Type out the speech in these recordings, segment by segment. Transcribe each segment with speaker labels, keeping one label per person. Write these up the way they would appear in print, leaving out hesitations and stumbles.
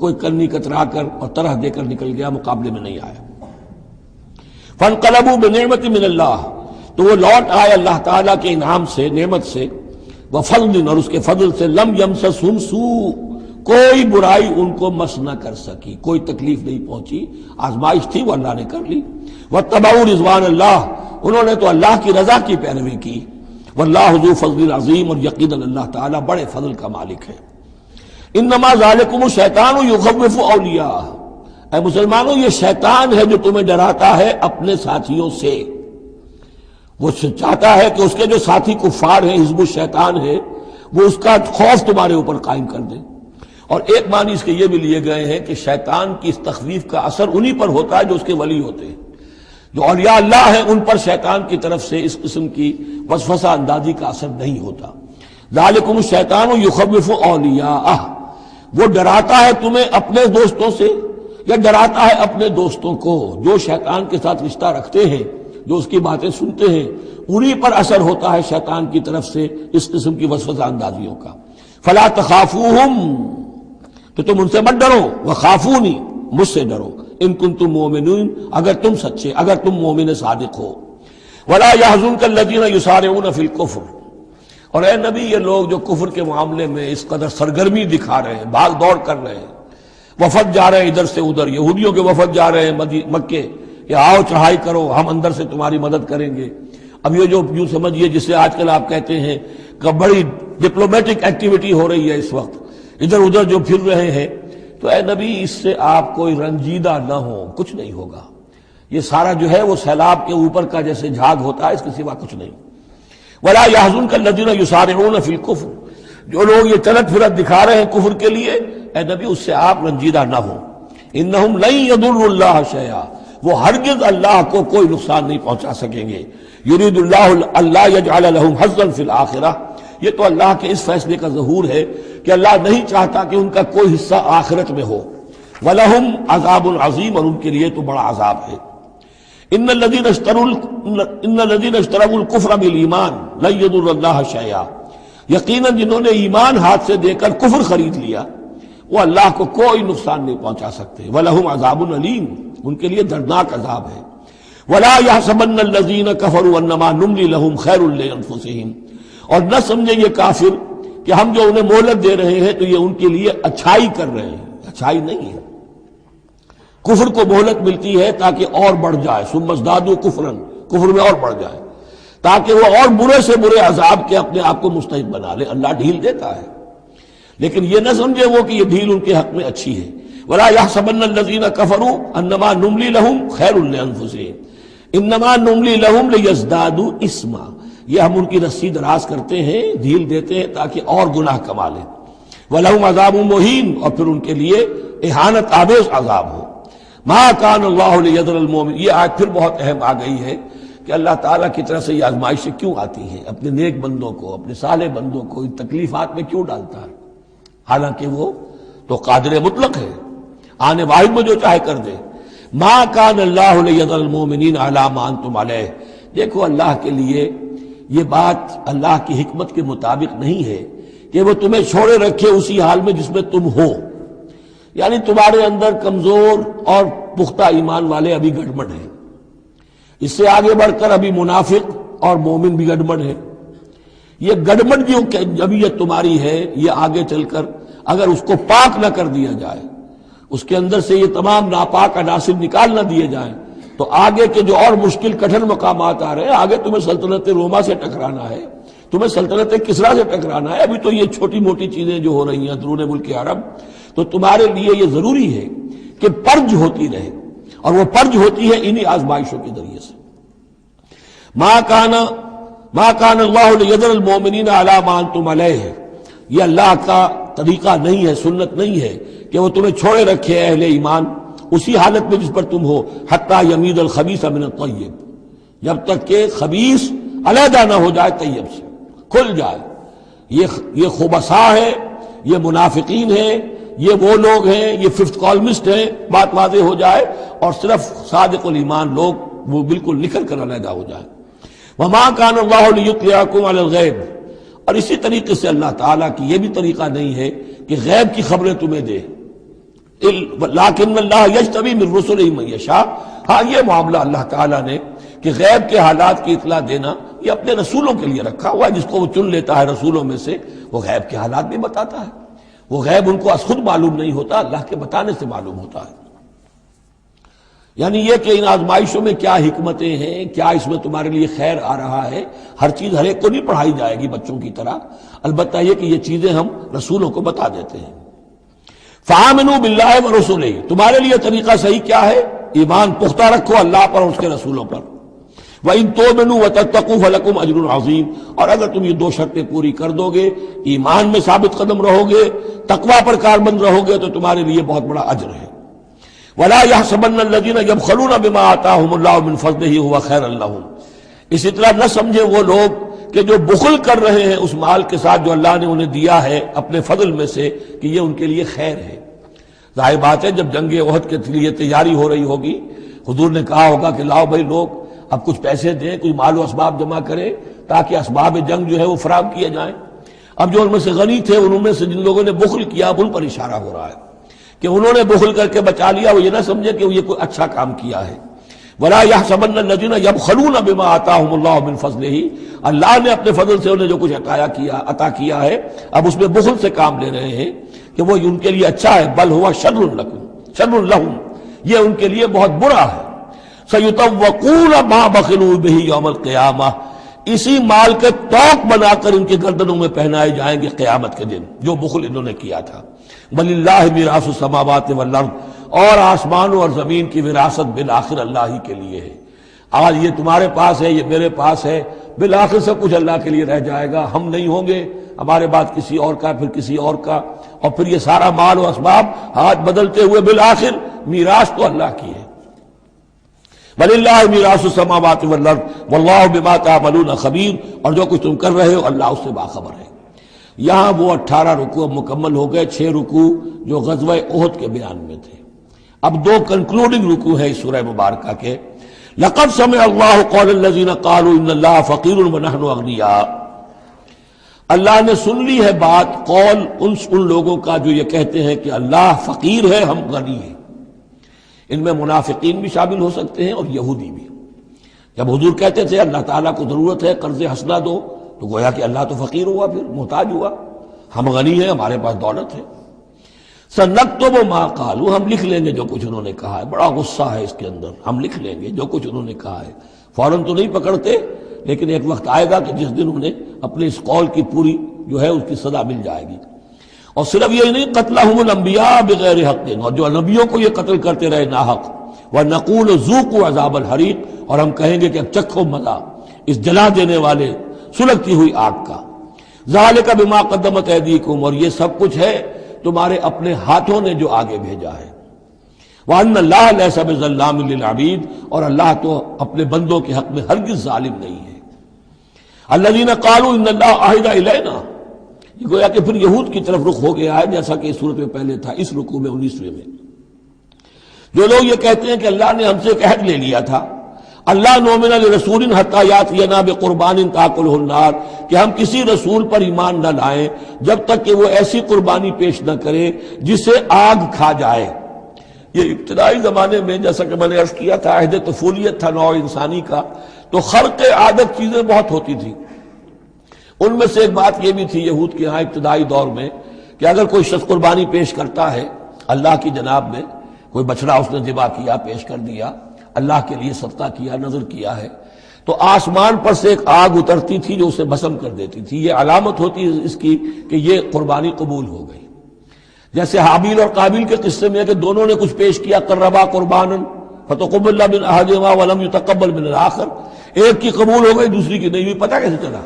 Speaker 1: کوئی کرنی کترا کر اور طرح دے کر نکل گیا، مقابلے میں نہیں آیا۔ فانقلبوا بنعمت من اللہ، تو وہ لوٹ آئے اللہ تعالیٰ کے انعام سے، نعمت سے، وفضل، اور اس کے فضل سے، لم یمسسہم سوء، کوئی برائی ان کو مس نہ کر سکی، کوئی تکلیف نہیں پہنچی، آزمائش تھی وہ اللہ نے کر لی۔ واتبعوا رضوان اللہ، انہوں نے تو اللہ کی رضا کی پیروی کی۔ واللہ ذو فضل عظیم، اور یقیناً اللہ تعالیٰ بڑے فضل کا مالک ہے۔ انما ذالکم الشیطان یخوف اولیاءہ، اے مسلمانوں یہ شیطان ہے جو تمہیں ڈراتا ہے اپنے ساتھیوں سے۔ وہ چاہتا ہے کہ اس کے جو ساتھی کفار ہیں، حزب الشیطان ہے، وہ اس کا خوف تمہارے اوپر قائم کر دیں۔ اور ایک معنی اس کے یہ بھی لیے گئے ہیں کہ شیطان کی اس تخویف کا اثر انہی پر ہوتا ہے جو اس کے ولی ہوتے ہیں۔ جو اولیاء اللہ ہیں ان پر شیطان کی طرف سے اس قسم کی وسوسہ اندازی کا اثر نہیں ہوتا۔ ذالکم الشیطان یخوف اولیاءہ، وہ ڈراتا ہے تمہیں اپنے دوستوں سے، یا ڈراتا ہے اپنے دوستوں کو جو شیطان کے ساتھ رشتہ رکھتے ہیں، جو اس کی باتیں سنتے ہیں، انہی پر اثر ہوتا ہے شیطان کی طرف سے اس قسم کی وسوسہ اندازیوں کا۔ فلا تخافوہم، تو تم ان سے مت ڈرو، وخافونی، مجھ سے ڈرو، ان کنتم مؤمنین، اگر تم سچے، اگر تم مومن صادق ہو۔ ولا يحزنك الذين يسارعون في الكفر، اور اے نبی یہ لوگ جو کفر کے معاملے میں اس قدر سرگرمی دکھا رہے ہیں، بھاگ دوڑ کر رہے ہیں، وفد جا رہے ہیں ادھر سے ادھر، یہودیوں کے وفد جا رہے ہیں مکے کہ آؤ چڑھائی کرو، ہم اندر سے تمہاری مدد کریں گے۔ اب یہ جو یوں سمجھیے جسے آج کل آپ کہتے ہیں کہ بڑی ڈپلومیٹک ایکٹیویٹی ہو رہی ہے اس وقت، ادھر ادھر جو پھر رہے ہیں، تو اے نبی اس سے آپ کوئی رنجیدہ نہ ہو، کچھ نہیں ہوگا۔ یہ سارا جو ہے وہ سیلاب کے اوپر کا جیسے جھاگ ہوتا ہے، اس کے سوا کچھ نہیں۔ ولا يحزنك الذين يسارعون في الكفر، جو لوگ یہ چلت پھرت دکھا رہے ہیں کفر کے لیے، اے نبی اس سے آپ رنجیدہ نہ ہو۔ انہم لن يضروا اللہ شیئا، وہ ہرگز اللہ کو کوئی نقصان نہیں پہنچا سکیں گے۔ یرید اللہ اللہ یجعل لهم حظا فی الآخرہ، یہ تو اللہ کے اس فیصلے کا ظہور ہے کہ اللہ نہیں چاہتا کہ ان کا کوئی حصہ آخرت میں ہو۔ وَلَهُمْ عَذَابٌ عَظِيمٌ، اور ان کے لیے تو بڑا عذاب ہے۔ ان الذين اشتروا الكفر بالایمان لن يضروا اللہ شیئا، یقیناً جنہوں نے ایمان ہاتھ سے دے کر کفر خرید لیا وہ اللہ کو کوئی نقصان نہیں پہنچا سکتے۔ وَلَهُمْ عَذَابٌ أَلِيمٌ، ان کے لیے دردناک عذاب ہے۔ وَلَا يَحْسَبَنَّ الَّذِينَ كَفَرُوا أَنَّمَا نُمْلِي لَهُمْ خَيْرٌ لِأَنفُسِهِمْ، اور نہ سمجھے یہ کافر کہ ہم جو انہیں مہلت دے رہے ہیں تو یہ ان کے لیے اچھائی کر رہے ہیں، اچھائی نہیں ہے۔ کفر کو مہلت ملتی ہے تاکہ اور بڑھ جائے، ثم ازدادوا کفرا، کفر میں اور بڑھ جائے، تاکہ وہ اور برے سے برے عذاب کے اپنے آپ کو مستحق بنا لے۔ اللہ ڈھیل دیتا ہے، لیکن یہ نہ سمجھے وہ کہ یہ ڈھیل ان کے حق میں اچھی ہے۔ ولا يحسبن الذين كفروا انما نملي لهم خير لانفسهم انما نملي لهم ليزدادوا اثما، یہ ہم ان کی رسی دراز کرتے ہیں، ڈھیل دیتے ہیں تاکہ اور گناہ کما لیں۔ وَلَهُمْ عَذَابٌ مُهِينٌ، اور پھر ان کے لیے اہانت آمیز عذاب ہو۔ مَا كَانَ اللَّهُ لِيَذَرَ الْمُؤْمِنِينَ، یہ آیت پھر بہت اہم آ گئی ہے کہ اللہ تعالیٰ کی طرف سے یہ آزمائشیں کیوں آتی ہیں، اپنے نیک بندوں کو، اپنے صالح بندوں کو ان تکلیفات میں کیوں ڈالتا ہے، حالانکہ وہ تو قادر مطلق ہے، آنے واحد میں جو چاہے کر دے۔ مَا كَانَ اللَّهُ لِيَذَرَ الْمُؤْمِنِينَ عَلَىٰ مَا أَنْتُمْ عَلَيْهِ، دیکھو اللہ کے لیے یہ بات اللہ کی حکمت کے مطابق نہیں ہے کہ وہ تمہیں چھوڑے رکھے اسی حال میں جس میں تم ہو، یعنی تمہارے اندر کمزور اور پختہ ایمان والے ابھی گڑبڑ ہیں، اس سے آگے بڑھ کر ابھی منافق اور مومن بھی گڑبڑ ہے۔ یہ گڑبڑ جو جبیت تمہاری ہے، یہ آگے چل کر اگر اس کو پاک نہ کر دیا جائے، اس کے اندر سے یہ تمام ناپاک عناصر نکال نہ دیے جائیں، تو آگے کے جو اور مشکل کٹھن مقامات آ رہے ہیں، آگے تمہیں سلطنت روما سے ٹکرانا ہے، تمہیں سلطنت کسریٰ سے ٹکرانا ہے، ابھی تو یہ چھوٹی موٹی چیزیں جو ہو رہی ہیں درون ملک عرب، تو تمہارے لیے یہ ضروری ہے کہ پرج ہوتی رہے، اور وہ پرج ہوتی ہے انہی آزمائشوں کے ذریعے سے۔ ما کان اللہ لیذر المؤمنین علی ما انتم علیہ، یہ اللہ کا طریقہ نہیں ہے، سنت نہیں ہے کہ وہ تمہیں چھوڑے رکھے اہل ایمان اسی حالت میں جس پر تم ہو، حتی یمیز الخبیث من الطیب، جب تک کہ خبیث علیحدہ نہ ہو جائے طیب سے، کھل جائے۔ یہ خبثاء ہے، یہ منافقین ہیں، یہ وہ لوگ ہیں، یہ ففتھ کالمسٹ ہیں، بات واضح ہو جائے، اور صرف صادق الایمان لوگ وہ بالکل نکل کر علیحدہ ہو جائے۔ وما کان اللہ لیطلعکم علی الغیب، اور اسی طریقے سے اللہ تعالیٰ کی یہ بھی طریقہ نہیں ہے کہ غیب کی خبریں تمہیں دے، لیکن اللہ یجتبی من رسلہ من یشاء، ہاں یہ معاملہ اللہ تعالیٰ نے کہ غیب کے حالات کی اطلاع دینا یہ اپنے رسولوں کے لیے رکھا ہوا ہے، جس کو وہ چن لیتا ہے رسولوں میں سے وہ غیب کے حالات بھی بتاتا ہے۔ وہ غیب ان کو از خود معلوم نہیں ہوتا، اللہ کے بتانے سے معلوم ہوتا ہے۔ یعنی یہ کہ ان آزمائشوں میں کیا حکمتیں ہیں، کیا اس میں تمہارے لیے خیر آ رہا ہے، ہر چیز ہر ایک کو نہیں پڑھائی جائے گی بچوں کی طرح، البتہ یہ کہ یہ چیزیں ہم رسولوں کو بتا دیتے ہیں۔ فآمنوا باللہ ورسولہ، تمہارے لیے طریقہ صحیح کیا ہے؟ ایمان پختہ رکھو اللہ پر اور اس کے رسولوں پر۔ وَإِن تُؤْمِنُوا وَتَتَّقُوا فَلَكُمْ أَجْرٌ عَظِيمٌ، اور اگر تم یہ دو شرطیں پوری کر دو گے، ایمان میں ثابت قدم رہو گے، تقوی پر کاربند رہو گے، تو تمہارے لیے بہت بڑا اجر ہے۔ وَلَا يَحْسَبَنَّ الَّذِينَ يَبْخَلُونَ بِمَا آتَاهُمُ اللَّهُ مِنْ فَضْلِهِ هُوَ خَيْرًا لَّهُمْ، اسی طرح نہ سمجھے وہ لوگ کہ جو بخل کر رہے ہیں اس مال کے ساتھ جو اللہ نے انہیں دیا ہے اپنے فضل میں سے، کہ یہ ان کے لیے خیر ہے۔ ظاہر بات ہے جب جنگ احد کے لیے تیاری ہو رہی ہوگی، حضور نے کہا ہوگا کہ لاؤ بھائی لوگ اب کچھ پیسے دیں، کچھ مال و اسباب جمع کریں تاکہ اسباب جنگ جو ہے وہ فراہم کیے جائیں۔ اب جو ان میں سے غنی تھے انہوں میں سے جن لوگوں نے بخل کیا اب ان پر اشارہ ہو رہا ہے کہ انہوں نے بخل کر کے بچا لیا، وہ یہ نہ سمجھے کہ یہ کوئی اچھا کام کیا ہے۔ وَلَا يَحْسَبَنَّ الَّذِينَ يَبْخَلُونَ بِمَا آتَاهُمُ اللَّهُ مِنْ فَضْلِهِ، اللہ نے اپنے فضل سے انہیں جو کچھ عطا کیا ہے اب اس میں بخل سے کام لے رہے ہیں کہ وہ ان کے لیے اچھا ہے، بل ہوا شر لہم، یہ ان کے لیے بہت برا ہے۔ سَيُطَوَّقُونَ مَا بَخِلُوا بِهِ يَوْمَ الْقِيَامَةِ، اسی مال کے توق بنا کر ان کے گردنوں میں پہنائے جائیں گے قیامت کے دن جو بخل انہوں نے کیا تھا۔ وَلِلَّهِ مِيرَاثُ السَّمَاوَاتِ وَالْأَرْضِ، اور آسمانوں اور زمین کی وراثت بالآخر اللہ ہی کے لیے ہے۔ آج یہ تمہارے پاس ہے، یہ میرے پاس ہے، بالآخر سب کچھ اللہ کے لیے رہ جائے گا، ہم نہیں ہوں گے، ہمارے بعد کسی اور کا، پھر کسی اور کا، اور پھر یہ سارا مال و اسباب ہاتھ بدلتے ہوئے بالآخر میراث تو اللہ کی ہے۔ وَلِلَّهِ مِيرَاثُ السَّمَاوَاتِ وَالْأَرْضِ وَاللَّهُ بِمَا تَعْمَلُونَ خَبِيرٌ، اور جو کچھ تم کر رہے ہو اللہ اس سے باخبر ہے۔ یہاں وہ 18 رکوع مکمل ہو گئے، 6 رکوع جو غزوہ احد کے بیان میں تھے۔ اب 2 کنکلوڈنگ رکوع ہے اس سورہ مبارکہ کے۔ لَقَدْ سَمِعَ اللَّهُ قَوْلَ الَّذِينَ قَالُوا إِنَّ اللَّهَ فَقِيرٌ وَنَحْنُ أَغْنِيَاءُ، اللہ نے سن لی ہے بات، قول ان لوگوں کا جو یہ کہتے ہیں کہ اللہ فقیر ہے ہم غنی ہیں۔ ان میں منافقین بھی شامل ہو سکتے ہیں اور یہودی بھی۔ جب حضور کہتے تھے اللہ تعالیٰ کو ضرورت ہے قرض حسنہ دو، تو گویا کہ اللہ تو فقیر ہوا، پھر محتاج ہوا، ہم غنی ہیں ہمارے پاس دولت ہے۔ سَنَكْتُبُ مَا قَالُوا، ہم لکھ لیں گے جو کچھ انہوں نے کہا ہے۔ بڑا غصہ ہے اس کے اندر، ہم لکھ لیں گے جو کچھ انہوں نے کہا ہے۔ فوراً تو نہیں پکڑتے، لیکن ایک وقت آئے گا کہ جس دن انہیں اپنے اس قول کی پوری جو ہے اس کی سزا مل جائے گی۔ اور صرف یہی نہیں، قتلہم الانبیاء بغیر حق، اور جو نبیوں کو یہ قتل کرتے رہے ناحق، وَنَقُولُ ذُوقُوا عَذَابَ الْحَرِيقِ، اور ہم کہیں گے کہ اب چکھو مزہ اس جلا دینے والے سلگتی ہوئی آگ کا۔ ذَلِكَ بِمَا قَدَّمَتْ أَيْدِيكُمْ، اور یہ سب کچھ ہے تمہارے اپنے ہاتھوں نے جو آگے بھیجا ہے۔ وَأَنَّ اللَّهَ لَيْسَ بِظَلَّامٍ لِّلْعَبِيدِ، اور اللہ تو اپنے بندوں کے حق میں ہرگز ظالم نہیں ہے۔ الَّذِينَ قَالُوا إِنَّ اللَّهَ عَهِدَ إِلَيْنَا، یہ گویا کہ پھر یہود کی طرف رخ ہو گیا ہے، جیسا کہ اس صورت میں پہلے تھا، اس رکوع میں 19ویں میں۔ جو لوگ یہ کہتے ہیں کہ اللہ نے ہم سے ایک عہد لے لیا تھا، اللہ نؤمن لرسول حتی یاتینا بقربان تاکلہ النار، کہ ہم کسی رسول پر ایمان نہ لائیں جب تک کہ وہ ایسی قربانی پیش نہ کرے جسے آگ کھا جائے۔ یہ ابتدائی زمانے میں جیسا کہ میں نے عرض کیا تھا، عہد طفولیت تھا نوع انسانی کا، تو خرق عادت چیزیں بہت ہوتی تھی۔ ان میں سے ایک بات یہ بھی تھی یہود کے ہاں ابتدائی دور میں کہ اگر کوئی شخص قربانی پیش کرتا ہے اللہ کی جناب میں، کوئی بچڑا اس نے ذبح کیا، پیش کر دیا، اللہ کے لیے صدقہ کیا، نذر کیا ہے، تو آسمان پر سے ایک آگ اترتی تھی جو اسے بھسم کر دیتی تھی۔ یہ علامت ہوتی ہے اس کی کہ یہ قربانی قبول ہو گئی۔ جیسے حابیل اور قابیل کے قصے میں ہے کہ دونوں نے کچھ پیش کیا، قربا قربانا فتقبل من احدہما ولم یتقبل من الآخر، ایک کی قبول ہو گئی دوسری کی نہیں ہوئی، پتہ کیسے چلا؟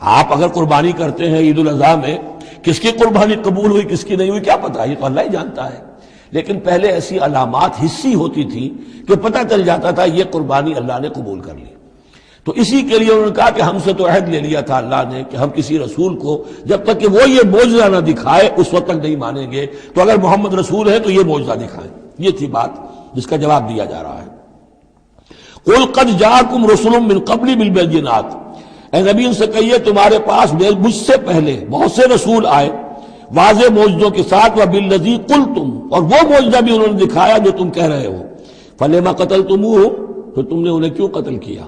Speaker 1: آپ اگر قربانی کرتے ہیں عید الاضحیٰ میں، کس کی قربانی قبول ہوئی کس کی نہیں ہوئی کیا پتہ، یہ تو اللہ ہی جانتا ہے۔ لیکن پہلے ایسی علامات حسی ہوتی تھی کہ پتہ چل جاتا تھا یہ قربانی اللہ نے قبول کر لی۔ تو اسی کے لیے انہوں نے کہا کہ ہم سے تو عہد لے لیا تھا اللہ نے کہ ہم کسی رسول کو جب تک کہ وہ یہ معجزہ نہ دکھائے اس وقت تک نہیں مانیں گے، تو اگر محمد رسول ہے تو یہ معجزہ دکھائیں۔ یہ تھی بات جس کا جواب دیا جا رہا ہے۔ قُلْ قَدْ جَاءَكُمْ رُسُلٌ مِّن قَبْلِ بِالْبَيِّنَاتِ، اے نبی ان سے کہیے تمہارے پاس مجھ سے پہلے بہت سے رسول آئے واضح معجزوں کے ساتھ وبالذی قلتم، اور وہ معجزہ بھی انہوں نے دکھایا جو تم کہہ رہے ہو، فلما قتلتموہم، تو تم نے انہیں کیوں قتل کیا؟